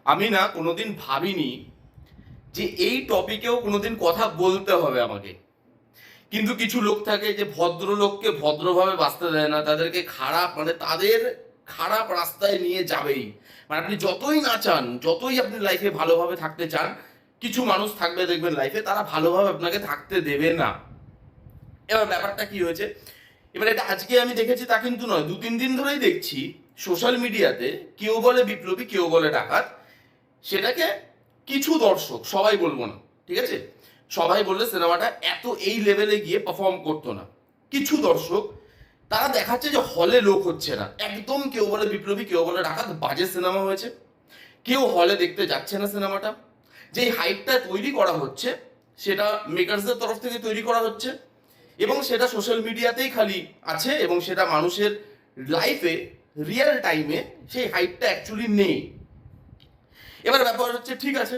আমি না কোনোদিন ভাবিনি যে এই টপিকেও কোনোদিন কথা বলতে হবে আমাকে। কিন্তু কিছু লোক থাকে যে ভদ্রলোককে ভদ্রভাবে বাঁচতে দেয় না, তাদেরকে খারাপ মানে তাদের খারাপ রাস্তায় নিয়ে যাবেই। মানে আপনি যতই না চান, যতই আপনি লাইফে ভালোভাবে থাকতে চান, কিছু মানুষ থাকবে দেখবেন লাইফে, তারা ভালোভাবে আপনাকে থাকতে দেবে না। এবার ব্যাপারটা কি হয়েছে, এবার এটা আজকে আমি দেখেছি তা কিন্তু নয়, 2-3 দিন ধরেই দেখছি সোশ্যাল মিডিয়াতে কেউ বলে বিপ্লবী, কেউ বলে ডাকাত। সেটাকে কিছু দর্শক, সবাই বলবো না, ঠিক আছে, সবাই বললে সিনেমাটা এত এই লেভেলে গিয়ে পারফর্ম করতো না। কিছু দর্শক তারা দেখাচ্ছে যে হলে লোক হচ্ছে না, একদম কেউ বলে বিপ্লবী, কেউ বলে ডাকাত, বাজে সিনেমা হয়েছে, কেউ হলে দেখতে যাচ্ছে না সিনেমাটা। যেই হাইপটা তৈরি করা হচ্ছে সেটা মেকার্সদের তরফ থেকে তৈরি করা হচ্ছে, এবং সেটা সোশ্যাল মিডিয়াতেই খালি আছে, এবং সেটা মানুষের লাইফে রিয়েল টাইমে সেই হাইপটা অ্যাকচুয়ালি নেই। এবার ব্যাপার হচ্ছে, ঠিক আছে,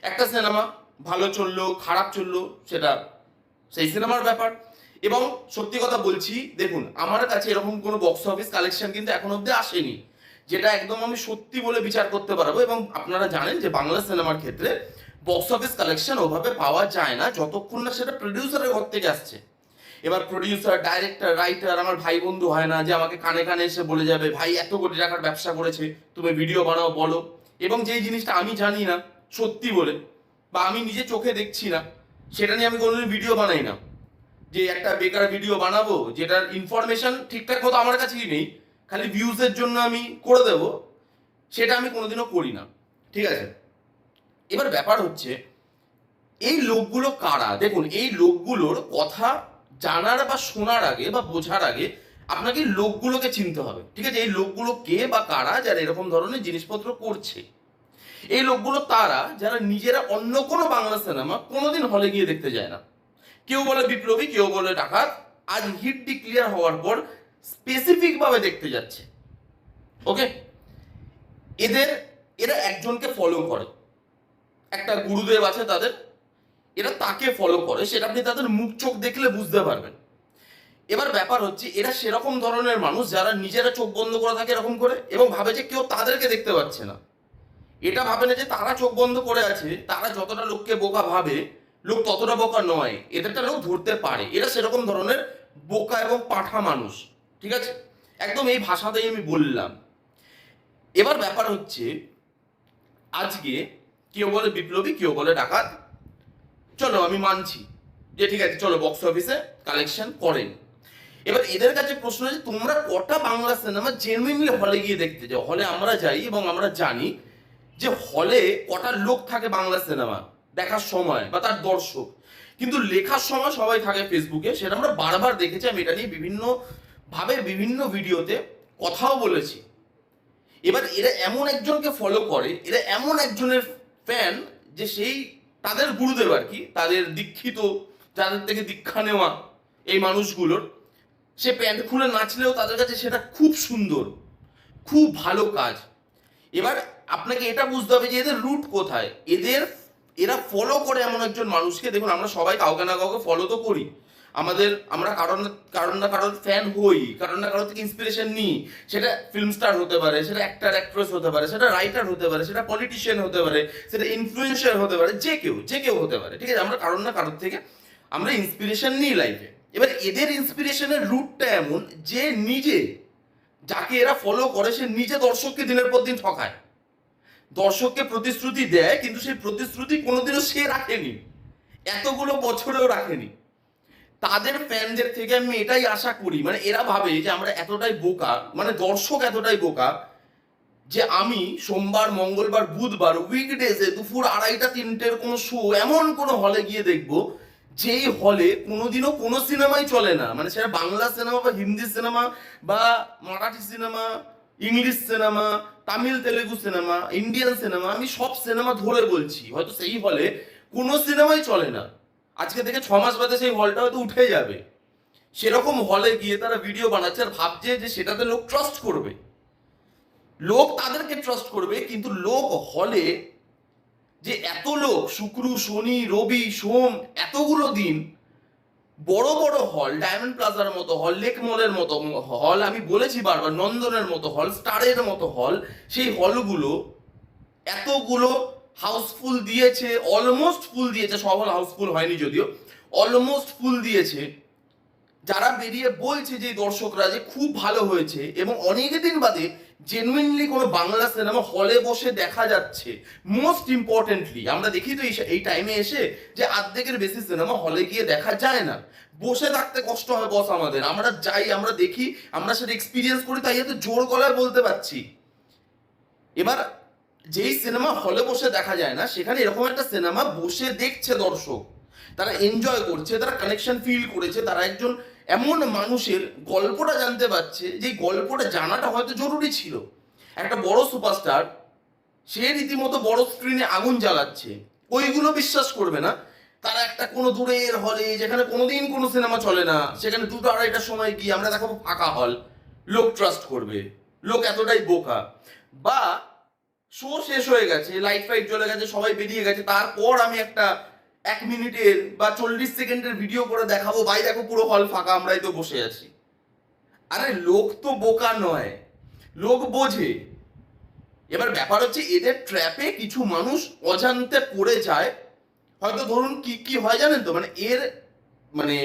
একটা সিনেমা ভালো চললো খারাপ চললো সেটা সেই সিনেমার ব্যাপার। এবং সত্যি কথা বলছি, দেখুন আমার কাছে এরকম কোনো বক্স অফিস কালেকশন কিন্তু এখন অব্দি আসেনি যেটা একদম আমি সত্যি বলে বিচার করতে পারবো। এবং আপনারা জানেন যে বাংলা সিনেমার ক্ষেত্রে বক্স অফিস কালেকশন ওভাবে পাওয়া যায় না যতক্ষণ না সেটা প্রডিউসারের ঘর থেকে আসছে। এবার প্রডিউসার, ডাইরেক্টর, রাইটার আমার ভাই বন্ধু হয় না যে আমাকে কানে কানে এসে বলে যাবে ভাই এত কোটি টাকার ব্যবসা করেছে, তুমি ভিডিও বানাও বলো। এবং যেই জিনিসটা আমি জানি না সত্যি বলে, বা আমি নিজে চোখে দেখছি না, সেটা নিয়ে আমি কোনোদিন ভিডিও বানাই না। যে একটা বেকার ভিডিও বানাবো যেটার ইনফরমেশন ঠিকঠাক মতো আমার কাছেই নেই, খালি ভিউজের জন্য আমি করে দেব, সেটা আমি কোনোদিনও করি না, ঠিক আছে। এবার ব্যাপার হচ্ছে, এই লোকগুলো কারা? দেখুন, এই লোকগুলোর কথা জানার বা শোনার আগে বা বোঝার আগে আপনাকে লোকগুলোকে চিনতে হবে, ঠিক আছে। এই লোকগুলো কে বা কারা যারা এরকম ধরনের জিনিসপত্র করছে? এই লোকগুলো তারা যারা নিজেরা অন্য কোনো বাংলা সিনেমা কোনোদিন হলে গিয়ে দেখতে যায় না। কেউ বলে বিপ্লবী, কেউ বলে ডাকাত, আজ হিট ডিক্লিয়ার হওয়ার পর স্পেসিফিক ভাবে দেখতে যাচ্ছে। ওকে, এদের এরা একজনকে ফলো করে, একটা গুরুদেব আছে তাদের, এরা তাকে ফলো করে, সেটা আপনি তাদের মুখ চোখ দেখলে বুঝতে পারবেন। এবার ব্যাপার হচ্ছে, এরা সেরকম ধরনের মানুষ যারা নিজেরা চোখ বন্ধ করে থাকে এরকম করে, এবং ভাবে যে কেউ তাদেরকে দেখতে পাচ্ছে না। এটা ভাবে না যে তারা চোখ বন্ধ করে আছে, তারা যতটা লোককে বোকা ভাবে লোক ততটা বোকা নয়, এদেরটা লোক ধরতে পারে। এরা সেরকম ধরনের বোকা এবং পাঁঠা মানুষ, ঠিক আছে, একদম এই ভাষাতেই আমি বললাম। এবার ব্যাপার হচ্ছে, আজকে কেউ বলে বিপ্লবী, কেউ বলে ডাকাত, চলো আমি মানছি যে ঠিক আছে, চলো বক্স অফিসে কালেকশন করেন। এবার এদের কাছে প্রশ্ন আছে, তোমরা কটা বাংলা সিনেমা জেনুইনলি হলে গিয়ে দেখতে যাও? হলে আমরা যাই এবং আমরা জানি যে হলে কটা লোক থাকে বাংলা সিনেমা দেখার সময় বা তার দর্শক, কিন্তু লেখার সময় সবাই থাকে ফেসবুকে, সেটা আমরা বারবার দেখেছি। আমি এটা নিয়ে বিভিন্ন ভাবে বিভিন্ন ভিডিওতে কথাও বলেছি। এবার এরা এমন একজনকে ফলো করে, এরা এমন একজনের ফ্যান যে সেই তাদের গুরুদেব আর কি, তাদের দীক্ষিত, যাদের থেকে দীক্ষা নেওয়া এই মানুষগুলোর, সে প্যান্ট খুলে নাচলেও তাদের কাছে সেটা খুব সুন্দর, খুব ভালো কাজ। এবার আপনাকে এটা বুঝতে হবে যে এদের রুট কোথায়। এরা ফলো করে এমন একজন মানুষকে। দেখুন, আমরা সবাই কাউকে না কাউকে ফলো তো করি, আমরা কারণ কারণ না কারোর ফ্যান হই, কারণ না কারোর থেকে ইন্সপিরেশন নিই। সেটা ফিল্ম স্টার হতে পারে, সেটা অ্যাক্টর অ্যাক্ট্রেস হতে পারে, সেটা রাইটার হতে পারে, সেটা পলিটিশিয়ান হতে পারে, সেটা ইনফ্লুয়েন্সার হতে পারে, যে কেউ হতে পারে, ঠিক আছে। আমরা কারণ না কারোর থেকে আমরা ইন্সপিরেশন নিই লাইফে। এবার এদের ইন্সপিরেশনের রুটটা এমন যে নিজে, যাকে এরা ফলো করে, সে নিজে দর্শককে দিনের পর দিন ঠকায়, দর্শককে প্রতিশ্রুতি দেয়, কিন্তু সেই প্রতিশ্রুতি কোনোদিনও সে রাখেনি, এতগুলো বছরেও রাখেনি। তাদের ফ্যানদের থেকে আমি এটাই আশা করি, মানে এরা ভাবে যে আমরা এতটাই বোকা, মানে দর্শক এতটাই বোকা যে আমি সোমবার, মঙ্গলবার, বুধবার উইকডেজে দুপুর 2:30-3টের কোনো শো এমন কোনো হলে গিয়ে দেখবো যেই হলে কোনোদিনও কোনো সিনেমাই চলে না। মানে সেটা বাংলা সিনেমা বা হিন্দি সিনেমা বা Marathi cinema, English cinema, Tamil Telugu cinema, Indian cinema, আমি সব সিনেমা ধরে বলছি, হয়তো সেই হলে কোনো সিনেমাই চলে না, আজকে থেকে 6 মাস বাদে সেই হলটা হয়তো উঠে যাবে। সেরকম হলে গিয়ে তারা ভিডিও বানাচ্ছে আর ভাবছে যে সেটাতে লোক ট্রাস্ট করবে, লোক তাদেরকে ট্রাস্ট করবে। কিন্তু লোক হলে, যে এত লোক শুক্র শনি রবি সোম এতগুলো দিন, বড় বড় হল, ডায়মন্ড প্লাজার মতো হল, লেক মলের মতো হল, আমি বলেছি বারবার, নন্দনের মতো হল, স্টারের মতো হল, সেই হলগুলো এতগুলো হাউসফুল দিয়েছে, অলমোস্ট ফুল দিয়েছে, সব হাউসফুল হয়নি যদিও, অলমোস্ট ফুল দিয়েছে, যারা বেরিয়ে বলছে যে দর্শকরা যে খুব ভালো হয়েছে এবং অনেক দিন বাদে জেনুইনলি কোনো বাংলা সিনেমা হলে বসে দেখা যাচ্ছে। মোস্ট ইম্পর্টেন্টলি আমরা দেখি তো এই টাইমে এসে যে অর্ধেকের বেশি সিনেমা হলে গিয়ে দেখা যায় না, বসে থাকতে কষ্ট হয় বস আমাদের, আমরা যাই, আমরা দেখি, আমরা সেটা এক্সপিরিয়েন্স করি, তাই এত জোর গলায় বলতে পারছি। এবার যেই সিনেমা হলে বসে দেখা যায় না, সেখানে এরকম একটা সিনেমা বসে দেখছে দর্শক, তারা এনজয় করছে, তারা কানেকশন ফিল করেছে, তারা একজন এমন মানুষের গল্পটা জানতে পারছে যে গল্পটা জানাটা হয়তো জরুরি ছিল। একটা বড় সুপারস্টার সে রীতিমতো বড় স্ক্রিনে আগুন জ্বালাচ্ছে, ওইগুলো বিশ্বাস করবে না। তারা একটা কোনো দূরের হলে যেখানে কোনোদিন কোনো সিনেমা চলে না, সেখানে 2টা-2:30টার সময় গিয়ে আমরা দেখাবো ফাঁকা হল, লোক ট্রাস্ট করবে, লোক এতটাই বোকা। বা শো শেষ হয়ে গেছে, লাইট ফাইট জ্বলে গেছে, সবাই বেরিয়ে গেছে, তারপর আমি একটা 1 মিনিটের বা 40 সেকেন্ডের ভিডিও করে দেখাবো, ভাই দেখো পুরো হল ফাঁকা, আমরাই তো বসে আছি। আরে লোক তো বোকা নয়, লোক বোঝে। এবার ব্যাপার হচ্ছে এদের ট্র্যাপে কিছু মানুষ অজান্তে পড়ে যায়। হয়তো ধরুন কি কি হয় জানেন তো, মানে এর মানে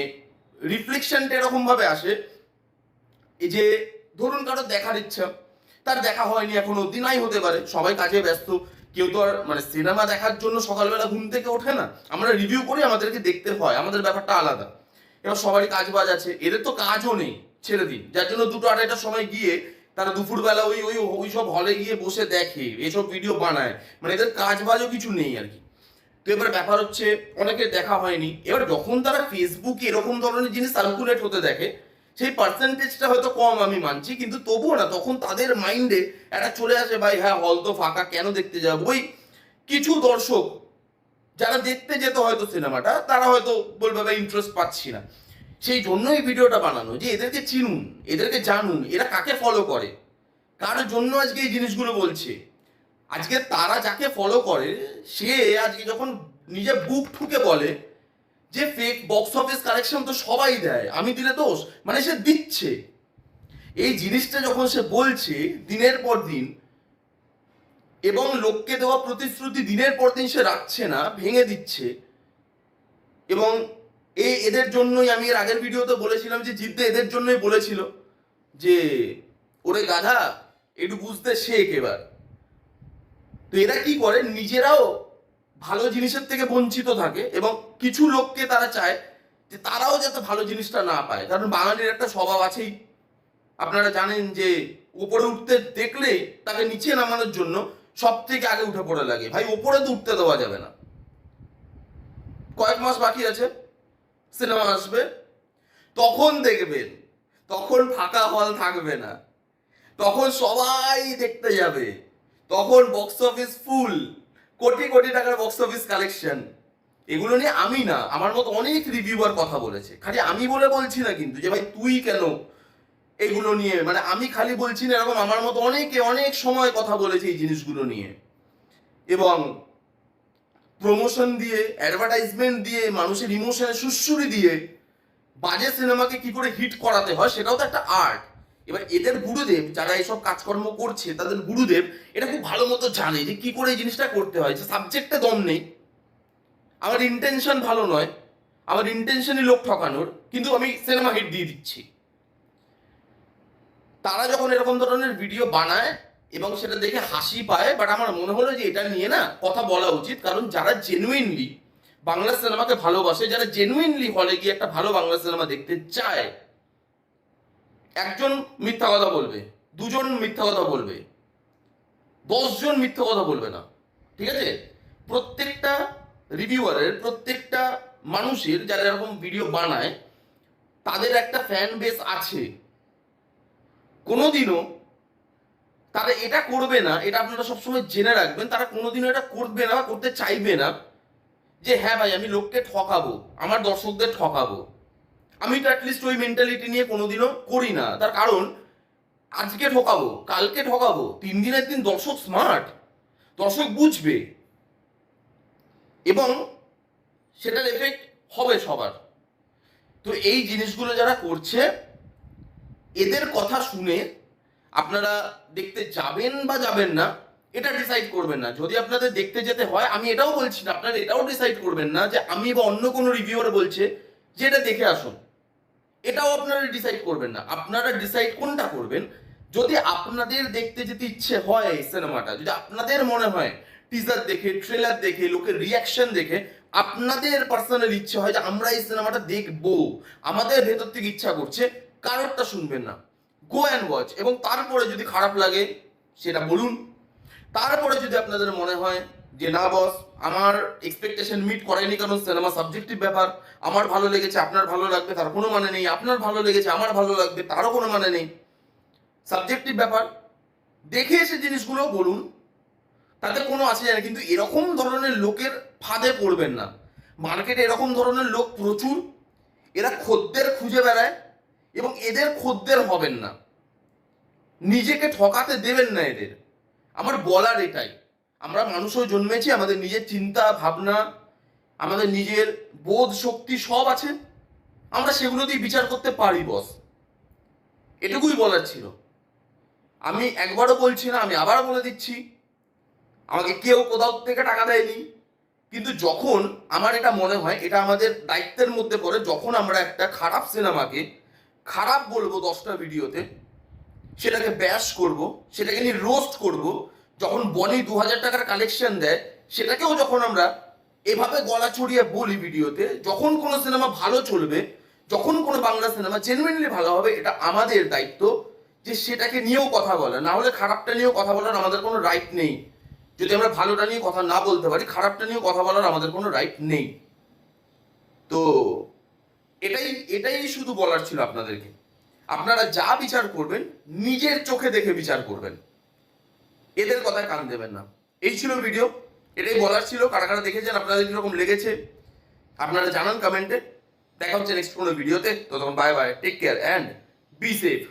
রিফ্লেকশনটা এরকম ভাবে আসে, এই যে ধরুন কারো দেখার ইচ্ছা, তার দেখা হয়নি এখনো অব্দি, নাই হতে পারে, সবাই কাজে ব্যস্ত, কেউ তো আর মানে সিনেমা দেখার জন্য সকালবেলা ঘুম থেকে ওঠে না, আমরা রিভিউ করি, আমাদেরকে দেখতে হয়, আমাদের ব্যাপারটা আলাদা। এবার সবারই কাজ বাজ আছে, এদের তো কাজও নেই, ছেড়ে দিন, যার জন্য 2টা-2:30টার সময় গিয়ে তারা দুপুরবেলা ওই ওই ওই সব হলে গিয়ে বসে দেখে, এসব ভিডিও বানায়, মানে এদের কাজ বাজও কিছু নেই আর কি। তো এবার ব্যাপার হচ্ছে অনেকের দেখা হয়নি, এবার যখন তারা ফেসবুকে এরকম ধরনের জিনিস সার্কুলেট হতে দেখে, সেই পার্সেন্টেজটা হয়তো কম আমি মানছি, কিন্তু তবুও না, তখন তাদের মাইন্ডে একটা চলে আসে, ভাই হ্যাঁ হল তো ফাঁকা, কেন দেখতে যাবো। ওই কিছু দর্শক যারা দেখতে যেত হয়তো সিনেমাটা, তারা হয়তো বলবে ভাই ইন্টারেস্ট পাচ্ছি না। সেই জন্য এই ভিডিওটা বানানো, যে এদেরকে চিনুন, এদেরকে জানুন, এরা কাকে ফলো করে, কার জন্য আজকে এই জিনিসগুলো বলছে। আজকে তারা যাকে ফলো করে, সে আজকে যখন নিজে বুক ঠুকে বলে যে ফেক বক্স অফিস কালেকশন তো সবাই দেয়, আমি দিলে দোষ, মানে সে দিচ্ছে। এই জিনিসটা যখন সে বলছে দিনের পর দিন, এবং লোককে দেওয়া প্রতিশ্রুতি দিনের পর দিন সে রাখছে না, ভেঙে দিচ্ছে, এবং এদের জন্যই আমি এর আগের ভিডিওতে বলেছিলাম যে জিদ্দা এদের জন্যই বলেছিল যে ওরে গাধা একটু বুঝতে শেখ এবার। তো এরা কি করে, নিজেরাও ভালো জিনিসের থেকে বঞ্চিত থাকে এবং কিছু লোককে তারা চায় যে তারাও যাতে ভালো জিনিসটা না পায়, কারণ বাঙালির একটা স্বভাব আছেই, আপনারা জানেন যে উপরে উঠতে দেখলে তাকে নিচে নামানোর জন্য সব থেকে আগে উঠে পড়ে লাগে। ভাই ওপরে তো উঠতে দেওয়া যাবে না, কয়েক মাস বাকি আছে, সিনেমা আসবে, তখন দেখবেন, তখন ফাঁকা হল থাকবে না, তখন সবাই দেখতে যাবে, তখন বক্স অফিস ফুল, কোটি কোটি টাকার বক্স অফিস কালেকশন। এগুলো নিয়ে আমি না, আমার মতো অনেক রিভিউয়ার কথা বলেছে, খালি আমি বলে বলছি না কিন্তু যে ভাই তুই কেন এগুলো নিয়ে, মানে আমি খালি বলছি না, এরকম আমার মতো অনেকে অনেক সময় কথা বলেছে এই জিনিসগুলো নিয়ে, এবং প্রমোশন দিয়ে, অ্যাডভার্টাইজমেন্ট দিয়ে, মানুষের ইমোশনে সুশ্রুরি দিয়ে বাজে সিনেমাকে কি করে হিট করাতে হয় সেটাও তো একটা আর্ট। এবার এদের গুরুদেব যারা এইসব কাজকর্ম করছে, তাদের গুরুদেব এটা খুব ভালো মতো জানে যে কি করে এই জিনিসটা করতে হয়, যে সাবজেক্টে দম নেই, আমার ইন্টেনশন ভালো নয়, আমার ইন্টেনশনই লোক ঠকানোর, কিন্তু আমি সিনেমা হিট দিয়ে দিচ্ছি। তারা যখন এরকম ধরনের ভিডিও বানায় এবং সেটা দেখে হাসি পায়, বাট আমার মনে হলো যে এটা নিয়ে না কথা বলা উচিত, কারণ যারা জেনুইনলি বাংলা সিনেমাকে ভালোবাসে, যারা জেনুইনলি হলে গিয়ে একটা ভালো বাংলা সিনেমা দেখতে চায়, একজন মিথ্যা কথা বলবে, দুজন মিথ্যা কথা বলবে, 10জন মিথ্যা কথা বলবে না, ঠিক আছে? প্রত্যেকটা রিভিউয়ারের, প্রত্যেকটা মানুষের যারা এরকম ভিডিও বানায়, তাদের একটা ফ্যান বেস আছে। কোনোদিনও তারা এটা করবে না, এটা আপনারা সবসময় জেনে রাখবেন, তারা কোনোদিনও এটা করবে না বা করতে চাইবে না যে হ্যাঁ ভাই আমি লোককে ঠকাবো, আমার দর্শকদের ঠকাবো। আমি তো অ্যাটলিস্ট ওই মেন্টালিটি নিয়ে কোনোদিনও করি না, তার কারণ আজকে ঠকাবো, কালকে ঠকাবো, 3 দিনের দিন দর্শক স্মার্ট, দর্শক বুঝবে এবং সেটার এফেক্ট হবে সবার। তো এই জিনিসগুলো যারা করছে, এদের কথা শুনে আপনারা দেখতে যাবেন বা যাবেন না, এটা ডিসাইড করবেন না। যদি আপনাদের দেখতে যেতে হয়, আমি এটাও বলছি না, আপনারা এটাও ডিসাইড করবেন না যে আমি বা অন্য কোনো রিভিউয়ার বলছে যে এটা দেখে আসুন, এটাও আপনারা ডিসাইড করবেন না। আপনারা ডিসাইড কোনটা করবেন, যদি আপনাদের দেখতে যেতে ইচ্ছে হয় এই সিনেমাটা, যদি আপনাদের মনে হয় টিজার দেখে, ট্রেলার দেখে, লোকের রিয়াকশন দেখে আপনাদের পার্সোনাল ইচ্ছে হয় যে আমরা এই সিনেমাটা দেখবো, আমাদের ভেতর থেকে ইচ্ছা করছে, কারোরটা শুনবেন না, গো অ্যান্ড ওয়াচ। এবং তারপরে যদি খারাপ লাগে সেটা বলুন। তারপরে যদি আপনাদের মনে হয় যে না বস, আমার এক্সপেকটেশন মিট করেনি, কারণ সিনেমা সাবজেক্টিভ ব্যাপার, আমার ভালো লেগেছে আপনার ভালো লাগবে তার কোনো মানে নেই, আপনার ভালো লেগেছে আমার ভালো লাগবে তারও কোনো মানে নেই, সাবজেক্টিভ ব্যাপার, দেখে এসে জিনিসগুলো বলুন, তাতে কোনো আসে যায় না। কিন্তু এরকম ধরনের লোকের ফাঁদে পড়বেন না। মার্কেটে এরকম ধরনের লোক প্রচুর, এরা খদ্দের খুঁজে বেড়ায় এবং এদের খদ্দের হবেন না, নিজেকে ঠকাতে দেবেন না এদের। আমার বলার এটাই, আমরা মানুষ হয়ে জন্মেছি, আমাদের নিজের চিন্তা ভাবনা, আমাদের নিজের বোধ শক্তি সব আছে, আমরা সেগুলো দিয়ে বিচার করতে পারি বস, এটুকুই বলার ছিল। আমি একবারও বলছি না, আমি আবারও বলে দিচ্ছি, আমাকে কেউ কোথাও থেকে টাকা দেয়নি, কিন্তু যখন আমার এটা মনে হয় এটা আমাদের দায়িত্বের মধ্যে পড়ে, যখন আমরা একটা খারাপ সিনেমাকে খারাপ বলবো 10টা ভিডিওতে, সেটাকে ব্যাশ করব, সেটাকে নিয়ে রোস্ট করব, যখন বনি 2000 টাকার কালেকশন দেয় সেটাকেও যখন আমরা এভাবে গলা ছড়িয়ে বলি ভিডিওতে, যখন কোনো সিনেমা ভালো চলবে, যখন কোনো বাংলা সিনেমা জেনুইনলি ভালো হবে, এটা আমাদের দায়িত্ব যে সেটাকে নিয়েও কথা বলা, না হলে খারাপটা নিয়েও কথা বলার আমাদের কোনো রাইট নেই। যদি আমরা ভালোটা নিয়ে কথা না বলতে পারি, খারাপটা নিয়েও কথা বলার আমাদের কোনো রাইট নেই। তো এটাই এটাই শুধু বলার ছিল আপনাদেরকে। আপনারা যা বিচার করবেন নিজের চোখে দেখে বিচার করবেন, এদের কথায় কান দেবেন না। এই ছিল ভিডিও, এটাই বলার ছিল। কারা কারা দেখেছেন, আপনাদের কিরকম লেগেছে আপনারা জানান কমেন্টে। দেখা হচ্ছে নেক্সট কোনো ভিডিওতে। তো তখন bye bye, take care and be safe.